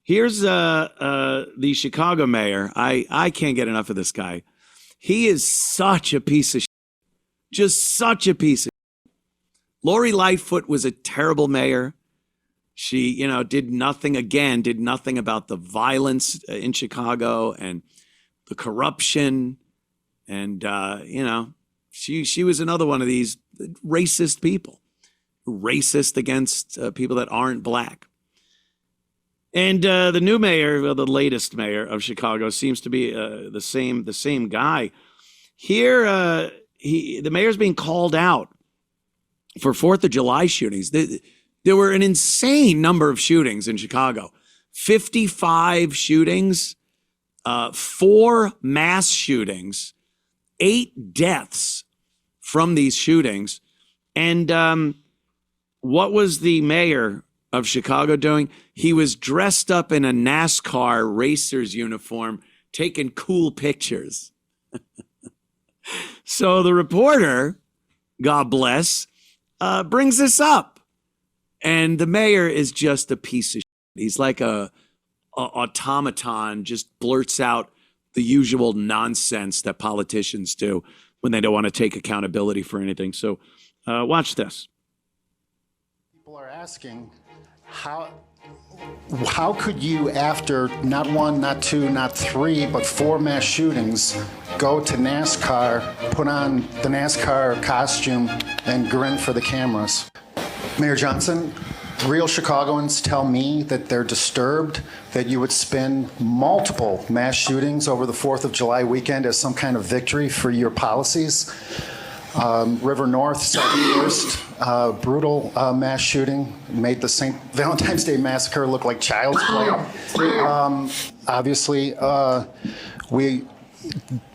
Here's the Chicago mayor. I can't get enough of this guy. He is such a piece of shit. Just such a piece of shit. Lori Lightfoot was a terrible mayor. She, did nothing about the violence in Chicago and the corruption. And, she was another one of these racist people, racist against people that aren't black. And the new mayor, well, the latest mayor of Chicago, seems to be the same guy. Here, the mayor's being called out for 4th of July shootings. There were an insane number of shootings in Chicago. 55 shootings, 4 mass shootings, 8 deaths from these shootings. And what was the mayor of Chicago doing? He was dressed up in a NASCAR racer's uniform, taking cool pictures. So the reporter, God bless, brings this up. And the mayor is just a piece of shit. He's like a automaton, just blurts out the usual nonsense that politicians do when they don't want to take accountability for anything. So watch this. People are asking, how could you, after not 1, not 2, not 3, but 4 mass shootings, go to NASCAR, put on the NASCAR costume, and grin for the cameras? Mayor Johnson, real Chicagoans tell me that they're disturbed that you would spin multiple mass shootings over the 4th of July weekend as some kind of victory for your policies. River North, first brutal mass shooting, made the St. Valentine's Day Massacre look like child's play. Obviously,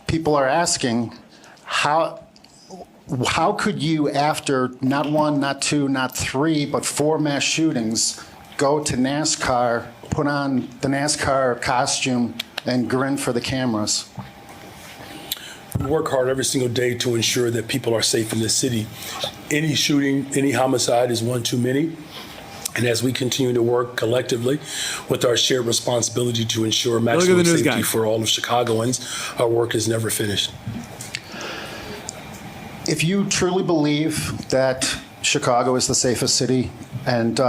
people are asking, how could you, after not 1, not 2, not 3, but 4 mass shootings, go to NASCAR, put on the NASCAR costume, and grin for the cameras? We work hard every single day to ensure that people are safe in this city. Any shooting, any homicide is one too many. And as we continue to work collectively with our shared responsibility to ensure maximum safety for all of Chicagoans, our work is never finished. If you truly believe that Chicago is the safest city, and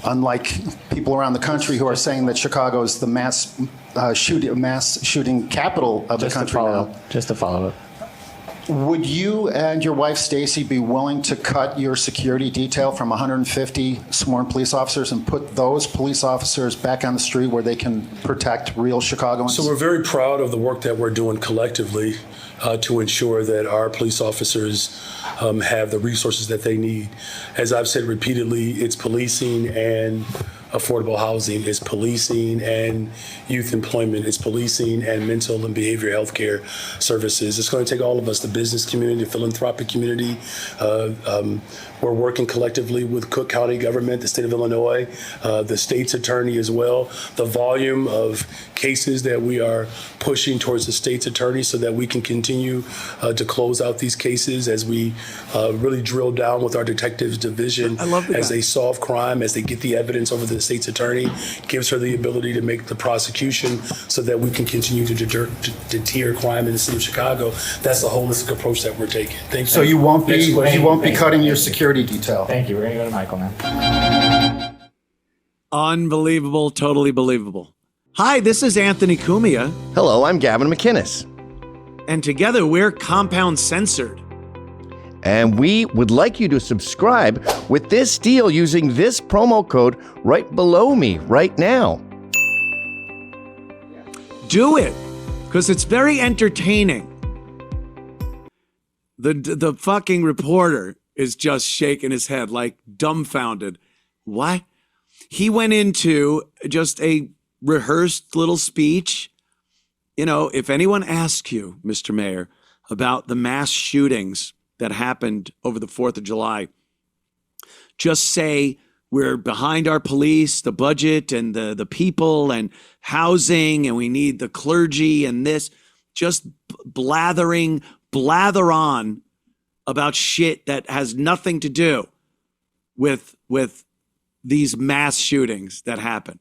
unlike people around the country who are saying that Chicago is the mass shooting capital of the country now. Just to follow up. Would you and your wife, Stacey, be willing to cut your security detail from 150 sworn police officers and put those police officers back on the street where they can protect real Chicagoans? So we're very proud of the work that we're doing collectively to ensure that our police officers have the resources that they need. As I've said repeatedly, it's policing and affordable housing, it's policing and youth employment, it's policing and mental and behavioral health care services. It's going to take all of us, the business community, the philanthropic community. We're working collectively with Cook County government, the state of Illinois, the state's attorney as well. The volume of cases that we are pushing towards the state's attorney so that we can continue to close out these cases as we really drill down with our detectives division as they solve crime, as they get the evidence over to the state's attorney, gives her the ability to make the prosecution so that we can continue to deter crime in the city of Chicago. That's the holistic approach that we're taking. Thank you. So you won't be cutting your security detail. Thank you. We're going to go to Michael now. Unbelievable. Totally believable. Hi, this is Anthony Cumia. Hello, I'm Gavin McInnes. And together we're Compound Censored. And we would like you to subscribe with this deal using this promo code right below me right now. Do it, because it's very entertaining. The fucking reporter is just shaking his head like dumbfounded. What? He went into just a rehearsed little speech. You know, if anyone asks you, Mr. Mayor, about the mass shootings that happened over the 4th of July, just say we're behind our police, the budget, and the people, and housing, and we need the clergy, and this. Just blather on about shit that has nothing to do with these mass shootings that happen.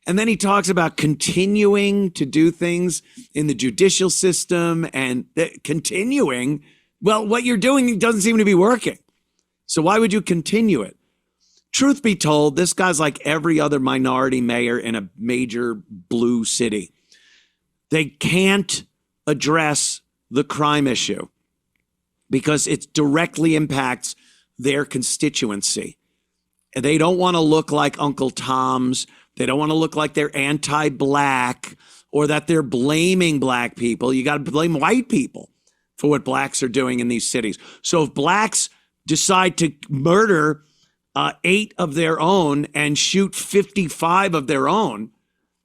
And then he talks about continuing to do things in the judicial system and continuing. Well, what you're doing doesn't seem to be working. So why would you continue it? Truth be told, this guy's like every other minority mayor in a major blue city. They can't address the crime issue because it directly impacts their constituency. And they don't want to look like Uncle Tom's. They don't want to look like they're anti-black or that they're blaming black people. You got to blame white people for what blacks are doing in these cities. So if blacks decide to murder 8 of their own and shoot 55 of their own,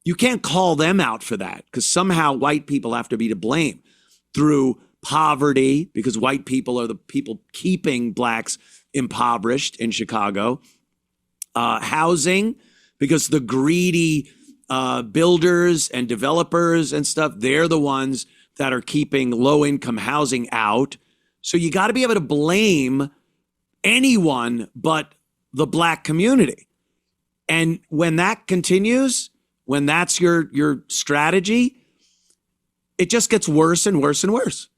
you can't call them out for that because somehow white people have to be to blame through poverty, because white people are the people keeping blacks impoverished in Chicago. Housing, because the greedy builders and developers and stuff, they're the ones that are keeping low-income housing out. So you got to be able to blame anyone but the black community. And when that continues, when that's your strategy, it just gets worse and worse and worse.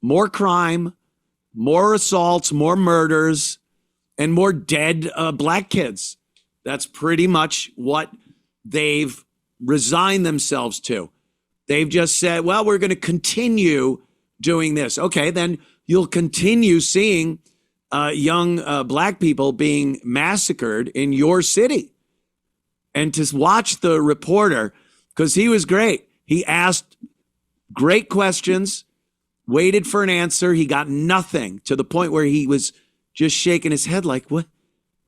More crime, more assaults, more murders, and more dead black kids. That's pretty much what they've resigned themselves to. They've just said, well, we're going to continue doing this. Okay, then you'll continue seeing young black people being massacred in your city. And to watch the reporter, because he was great. He asked great questions, waited for an answer. He got nothing, to the point where he was just shaking his head like, what?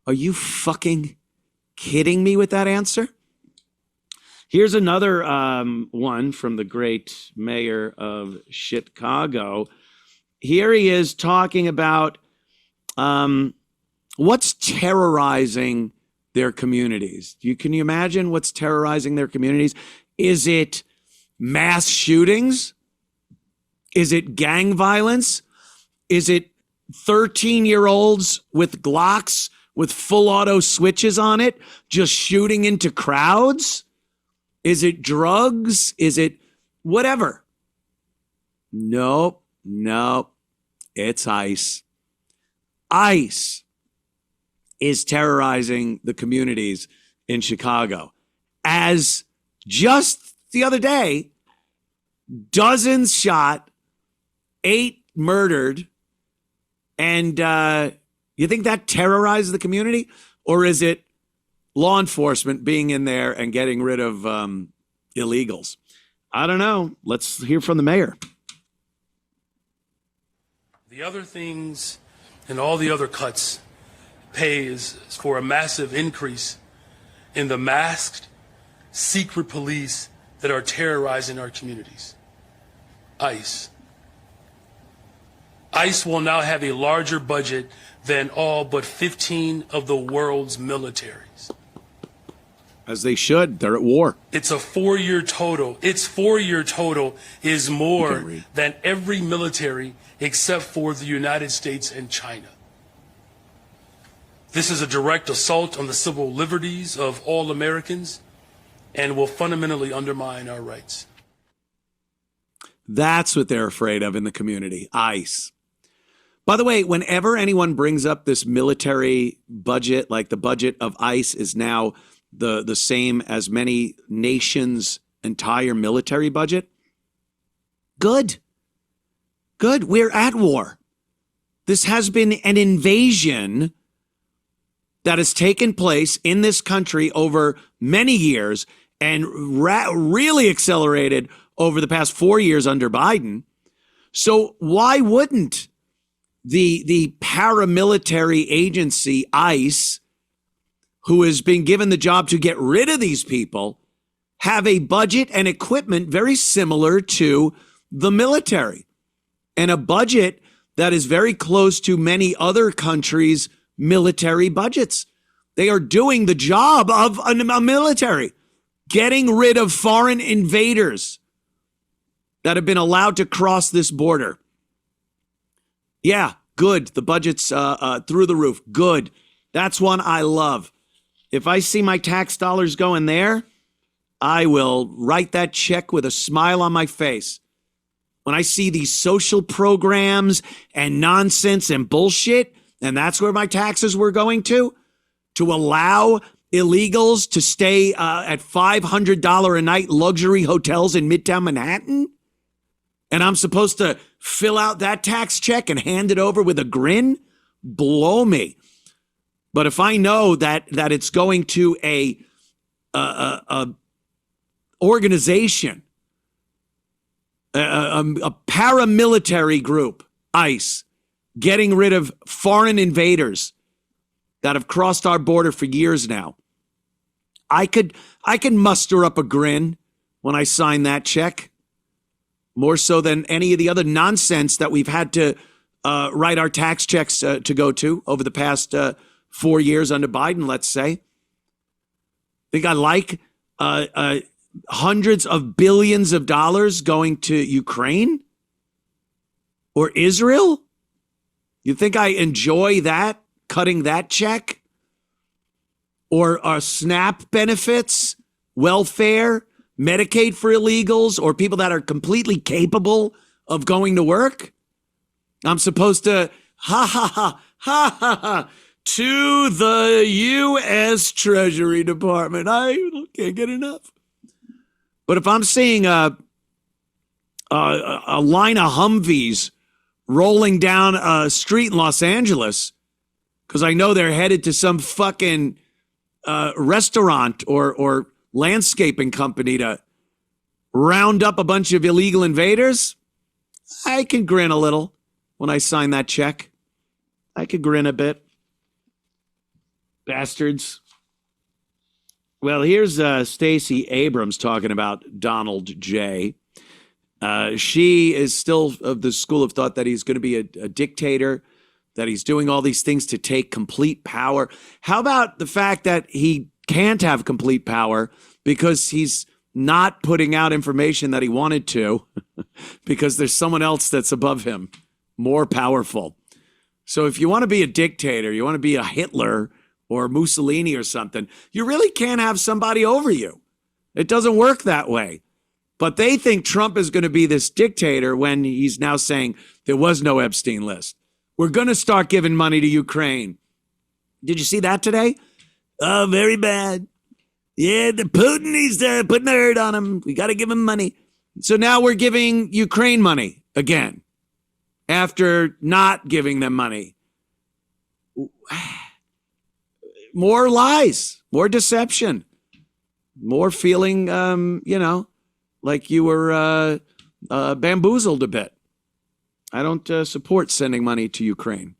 Are you fucking kidding me with that answer? Here's another one from the great mayor of Chicago. Here he is talking about what's terrorizing their communities. Can you imagine what's terrorizing their communities? Is it mass shootings? Is it gang violence? Is it 13-year-olds with Glocks with full auto switches on it, just shooting into crowds? Is it drugs? Is it whatever? Nope. It's ICE. ICE is terrorizing the communities in Chicago. As just the other day, dozens shot, 8 murdered, and you think that terrorizes the community? Or is it law enforcement being in there and getting rid of illegals? I don't know. Let's hear from the mayor. The other things and all the other cuts pays for a massive increase in the masked, secret police that are terrorizing our communities. ICE. ICE will now have a larger budget than all but 15 of the world's militaries. As they should. They're at war. It's a 4-year total. Its 4-year total is more than every military except for the United States and China. This is a direct assault on the civil liberties of all Americans and will fundamentally undermine our rights. That's what they're afraid of in the community, ICE. By the way, whenever anyone brings up this military budget, like the budget of ICE is now the same as many nations' entire military budget, good. We're at war. This has been an invasion that has taken place in this country over many years and really accelerated over the past 4 years under Biden. So why wouldn't the paramilitary agency, ICE, who has been given the job to get rid of these people, have a budget and equipment very similar to the military, and a budget that is very close to many other countries' military budgets? They are doing the job of a military, getting rid of foreign invaders that have been allowed to cross this border. Yeah, good. The budget's through the roof. Good. That's one I love. If I see my tax dollars going there, I will write that check with a smile on my face. When I see these social programs and nonsense and bullshit, and that's where my taxes were going to allow illegals to stay at $500 a night luxury hotels in Midtown Manhattan, and I'm supposed to fill out that tax check and hand it over with a grin, blow me. But if I know that it's going to a organization, a paramilitary group, ICE, getting rid of foreign invaders that have crossed our border for years now, I can muster up a grin when I sign that check, more so than any of the other nonsense that we've had to write our tax checks to go to over the past 4 years under Biden, let's say. Think I like hundreds of billions of dollars going to Ukraine or Israel? You think I enjoy that, cutting that check? Or SNAP benefits, welfare, Medicaid for illegals, or people that are completely capable of going to work? I'm supposed to, to the U.S. Treasury Department. I can't get enough. But if I'm seeing a line of Humvees rolling down a street in Los Angeles, because I know they're headed to some fucking restaurant or landscaping company to round up a bunch of illegal invaders, I can grin a little when I sign that check. I could grin a bit. Bastards. Well, here's Stacey Abrams talking about Donald J. She is still of the school of thought that he's going to be a dictator, that he's doing all these things to take complete power. How about the fact that he can't have complete power because he's not putting out information that he wanted to because there's someone else that's above him, more powerful. So if you want to be a dictator, you want to be a Hitler or Mussolini or something, you really can't have somebody over you. It doesn't work that way. But they think Trump is going to be this dictator when he's now saying there was no Epstein list. We're going to start giving money to Ukraine. Did you see that today? Oh, very bad. Yeah, the Putin, he's putting the hurt on him. We got to give him money. So now we're giving Ukraine money again after not giving them money. More lies, more deception, more feeling, like you were bamboozled a bit. I don't support sending money to Ukraine.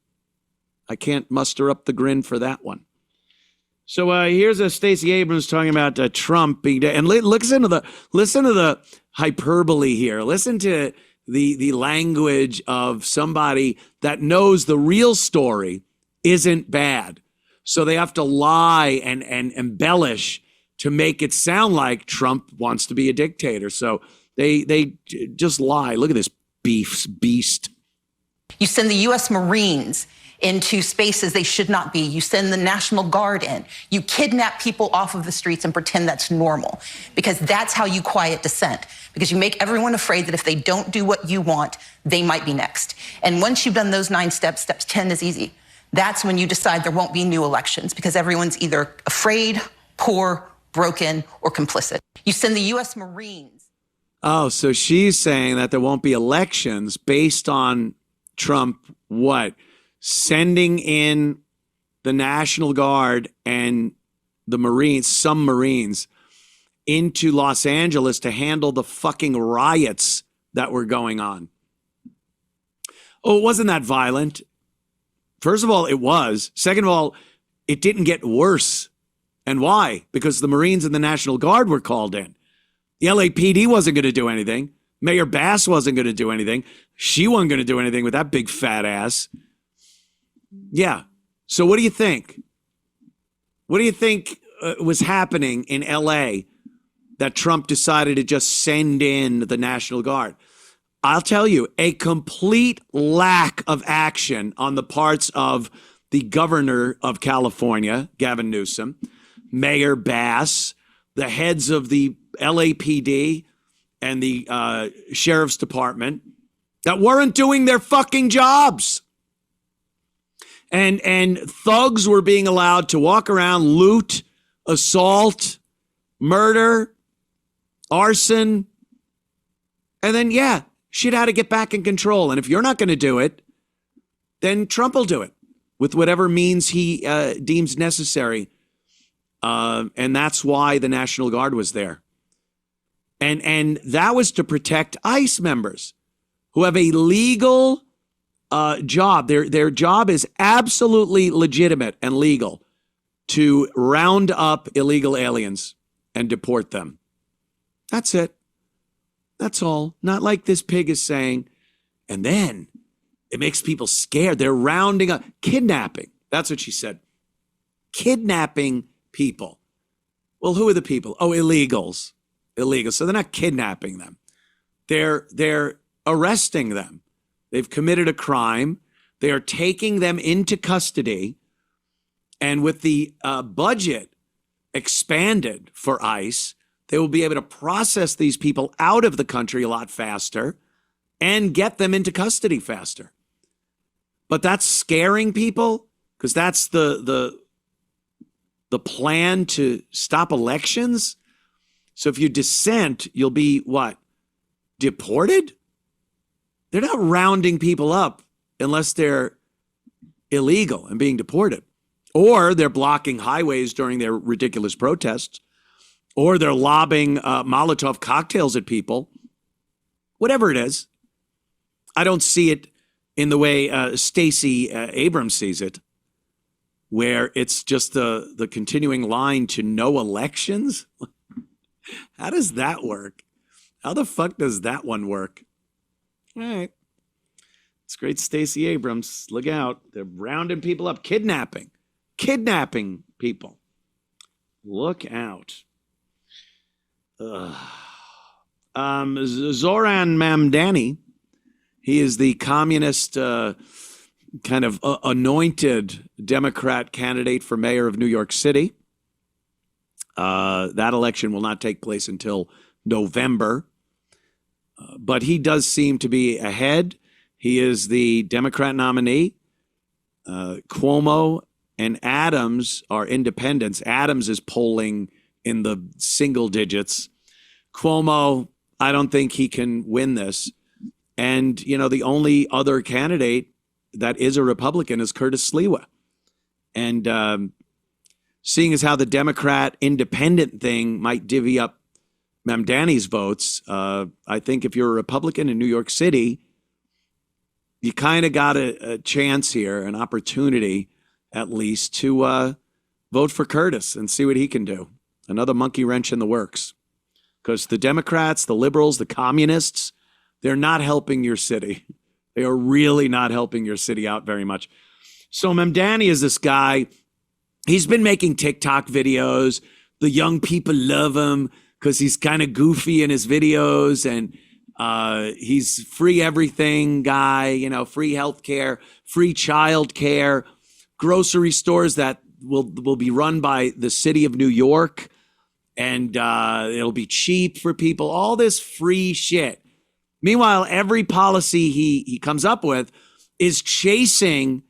I can't muster up the grin for that one. So here's Stacey Abrams talking about Trump being, and listen to the hyperbole here. Listen to the language of somebody that knows the real story isn't bad. So they have to lie and embellish to make it sound like Trump wants to be a dictator. So they just lie. Look at this beast. You send the U.S. Marines into spaces they should not be. You send the National Guard in. You kidnap people off of the streets and pretend that's normal, because that's how you quiet dissent, because you make everyone afraid that if they don't do what you want, they might be next. And once you've done those 9 steps, step 10 is easy. That's when you decide there won't be new elections, because everyone's either afraid, poor, broken, or complicit. You send the U.S. Marines. Oh, so she's saying that there won't be elections based on Trump, what? Sending in the National Guard and the Marines, some Marines, into Los Angeles to handle the fucking riots that were going on. Oh, it wasn't that violent. First of all, it was. Second of all, it didn't get worse. And why? Because the Marines and the National Guard were called in. The LAPD wasn't going to do anything. Mayor Bass wasn't going to do anything. She wasn't going to do anything with that big fat ass. Yeah. So what do you think? What do you think was happening in LA that Trump decided to just send in the National Guard? I'll tell you, a complete lack of action on the parts of the governor of California, Gavin Newsom, Mayor Bass, the heads of the LAPD and the sheriff's department that weren't doing their fucking jobs. And thugs were being allowed to walk around, loot, assault, murder, arson, and then, yeah, shit had to get back in control. And if you're not going to do it, then Trump will do it with whatever means he deems necessary. And that's why the National Guard was there. And that was to protect ICE members who have a legal job. Their job is absolutely legitimate and legal to round up illegal aliens and deport them. That's it. That's all. Not like this pig is saying. And then it makes people scared. They're rounding up, kidnapping. That's what she said. Kidnapping people. Well, who are the people? Oh, illegals. Illegals. So they're not kidnapping them. They're arresting them. They've committed a crime. They are taking them into custody. And with the budget expanded for ICE, they will be able to process these people out of the country a lot faster and get them into custody faster. But that's scaring people because that's the plan to stop elections. So if you dissent, you'll be what? Deported? They're not rounding people up unless they're illegal and being deported. Or they're blocking highways during their ridiculous protests. Or they're lobbing Molotov cocktails at people. Whatever it is. I don't see it in the way Stacey Abrams sees it, where it's just the continuing line to no elections. How does that work? How the fuck does that one work? All right. It's great, Stacey Abrams. Look out. They're rounding people up. Kidnapping people. Look out. Zohran Mamdani, he is the communist kind of anointed Democrat candidate for mayor of New York City. That election will not take place until November. But he does seem to be ahead. He is the Democrat nominee. Cuomo and Adams are independents. Adams is polling in the single digits. Cuomo, I don't think he can win this. And, you know, the only other candidate that is a Republican is Curtis Sliwa. And seeing as how the Democrat independent thing might divvy up Mamdani's votes, I think if you're a Republican in New York City, you kind of got a chance here, an opportunity at least to vote for Curtis and see what he can do. Another monkey wrench in the works. Because the Democrats, the liberals, the communists, they're not helping your city. They are really not helping your city out very much. So Mamdani is this guy. He's been making TikTok videos. The young people love him because he's kind of goofy in his videos, and he's free everything guy, you know, free healthcare, free childcare, grocery stores that will be run by the city of New York, and it'll be cheap for people, all this free shit. Meanwhile, every policy he comes up with is chasing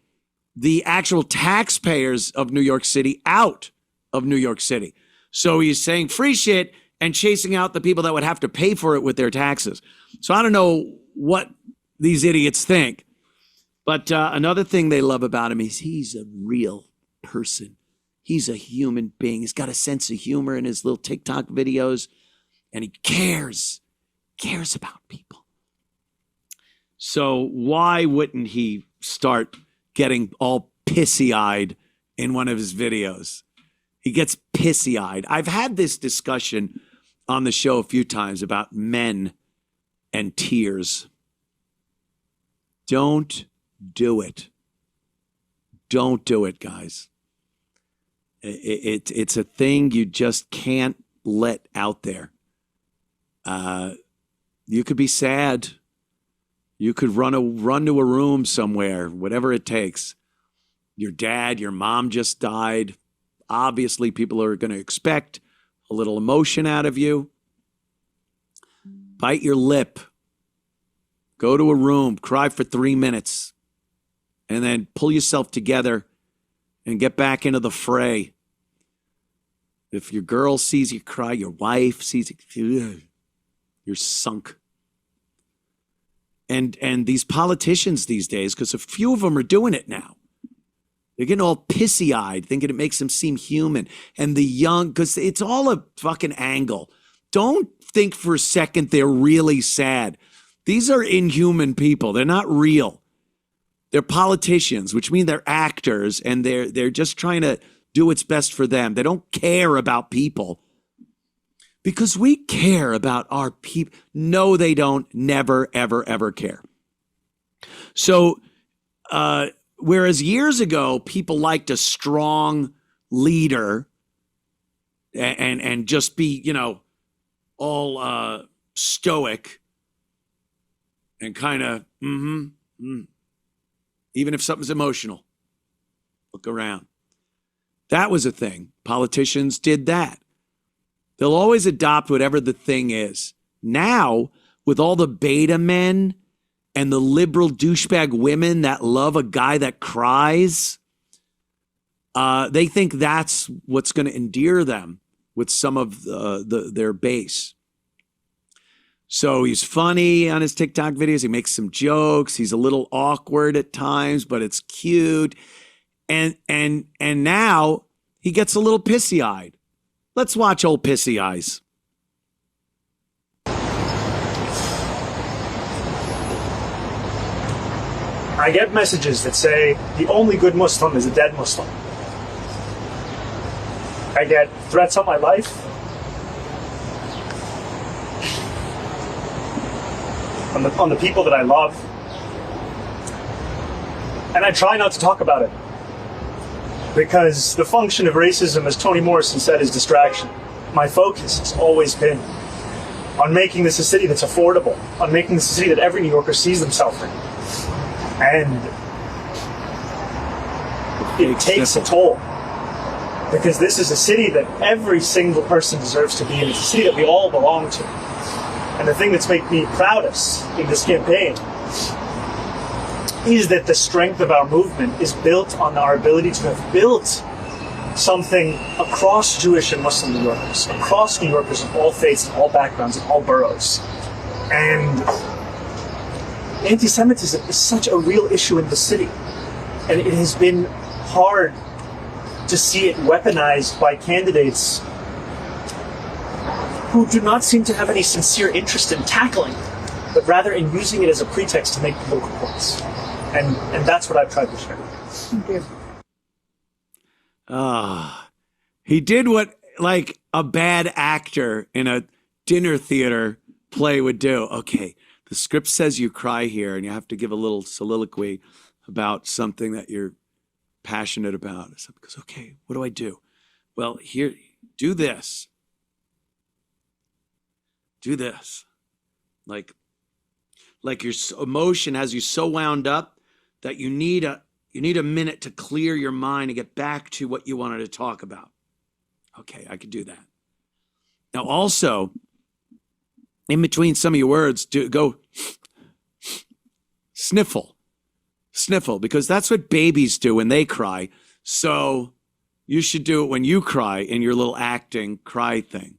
the actual taxpayers of New York City out of New York City. So he's saying free shit and chasing out the people that would have to pay for it with their taxes. So I don't know what these idiots think. But another thing they love about him is he's a real person. He's a human being. He's got a sense of humor in his little TikTok videos, and he cares about people. So why wouldn't he start getting all pissy-eyed in one of his videos? He gets pissy-eyed. I've had this discussion on the show a few times about men and tears. Don't do it. Don't do it, guys. It's a thing you just can't let out there. You could be sad. You could run to a room somewhere, whatever it takes. Your dad, your mom just died. Obviously, people are going to expect a little emotion out of you. bite your lip, go to a room, cry for 3 minutes, and then pull yourself together and get back into the fray. If your girl sees you cry, your wife sees you, you're sunk. And these politicians these days, because a few of them are doing it now, they're getting all pissy-eyed, thinking it makes them seem human. And the young, because it's all a fucking angle. Don't think for a second they're really sad. These are inhuman people. They're not real. They're politicians, which mean they're actors, and they're just trying to do what's best for them. They don't care about people. Because we care about our people. No, they don't. Never, ever, ever care. So, whereas years ago, people liked a strong leader and just be, all stoic and kind of, even if something's emotional, look around. That was a thing. Politicians did that. They'll always adopt whatever the thing is. Now, with all the beta men and the liberal douchebag women that love a guy that cries, they think that's what's going to endear them with some of their base. So he's funny on his TikTok videos. He makes some jokes. He's a little awkward at times, but it's cute. And now he gets a little pissy-eyed. Let's watch old Pissy Eyes. I get messages that say the only good Muslim is a dead Muslim. I get threats on my life. On the people that I love. And I try not to talk about it. Because the function of racism, as Toni Morrison said, is distraction. My focus has always been on making this a city that's affordable, on making this a city that every New Yorker sees themselves in. And it takes a toll. Because this is a city that every single person deserves to be in. It's a city that we all belong to. And the thing that's made me proudest in this campaign is that the strength of our movement is built on our ability to have built something across Jewish and Muslim New Yorkers, across New Yorkers of all faiths, and all backgrounds, and all boroughs. And anti-Semitism is such a real issue in the city. And it has been hard to see it weaponized by candidates who do not seem to have any sincere interest in tackling, but rather in using it as a pretext to make political points. And that's what I've tried to share. Thank you. He did what like a bad actor in a dinner theater play would do. Okay, the script says you cry here and you have to give a little soliloquy about something that you're passionate about. So because, okay, what do I do? Well, here, do this. Do this. Like your emotion has you so wound up that you need a minute to clear your mind and get back to what you wanted to talk about. Okay, I could do that. Now also, in between some of your words, go sniffle, because that's what babies do when they cry. So you should do it when you cry in your little acting cry thing.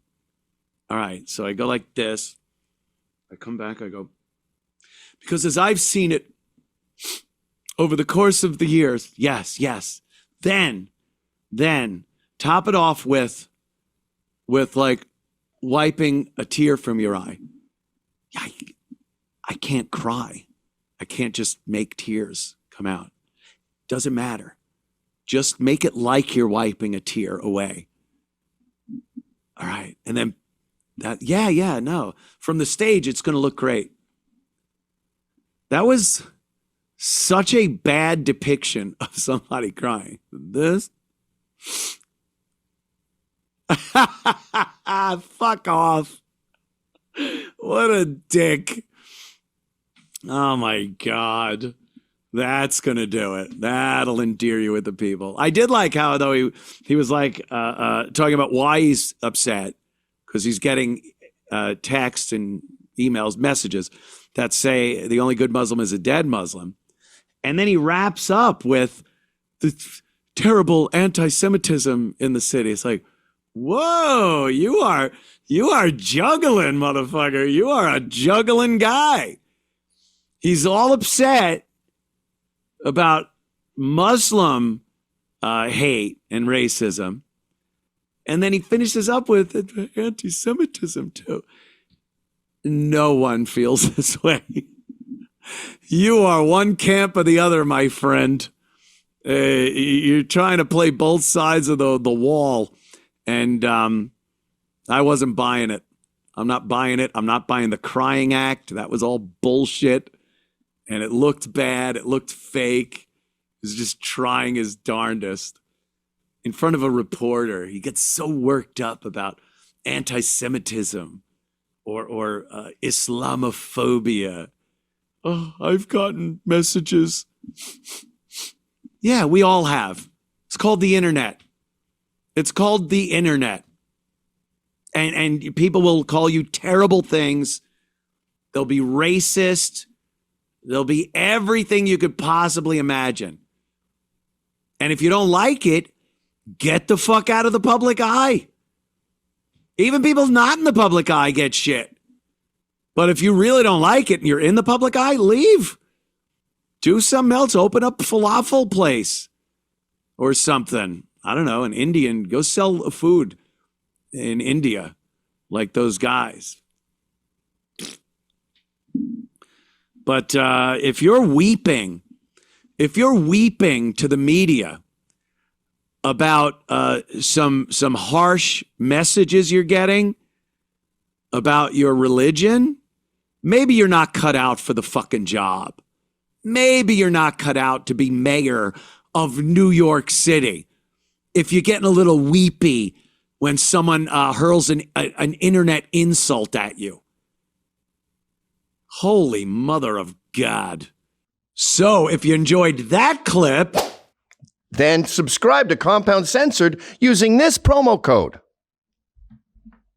All right, so I go like this. I come back, I go, because as I've seen it over the course of the years, yes. Then top it off with like wiping a tear from your eye. I can't cry. I can't just make tears come out. Doesn't matter. Just make it like you're wiping a tear away. All right, and then that, no. From the stage, it's going to look great. That was such a bad depiction of somebody crying. This? Fuck off. What a dick. Oh my God. That's going to do it. That'll endear you with the people. I did like how, though, he was like talking about why he's upset, because he's getting text and emails, messages that say the only good Muslim is a dead Muslim. And then he wraps up with the terrible anti-Semitism in the city. It's like, whoa, you are juggling, motherfucker. You are a juggling guy. He's all upset about Muslim hate and racism. And then he finishes up with anti-Semitism too. No one feels this way. You are one camp or the other, my friend. You're trying to play both sides of the wall. And I wasn't buying it. I'm not buying it. I'm not buying the crying act. That was all bullshit. And it looked bad. It looked fake. He was just trying his darndest. In front of a reporter, he gets so worked up about anti-Semitism or Islamophobia. Oh, I've gotten messages. Yeah, we all have. It's called the internet. It's called the internet. And people will call you terrible things. They'll be racist. They'll be everything you could possibly imagine. And if you don't like it, get the fuck out of the public eye. Even people not in the public eye get shit. But if you really don't like it and you're in the public eye, leave. Do something else. Open up a falafel place or something. I don't know, an Indian. Go sell food in India like those guys. But if you're weeping to the media about some harsh messages you're getting about your religion, maybe you're not cut out for the fucking job. Maybe you're not cut out to be mayor of New York City. If you're getting a little weepy when someone hurls an internet insult at you. Holy mother of God. So if you enjoyed that clip, then subscribe to Compound Censored using this promo code.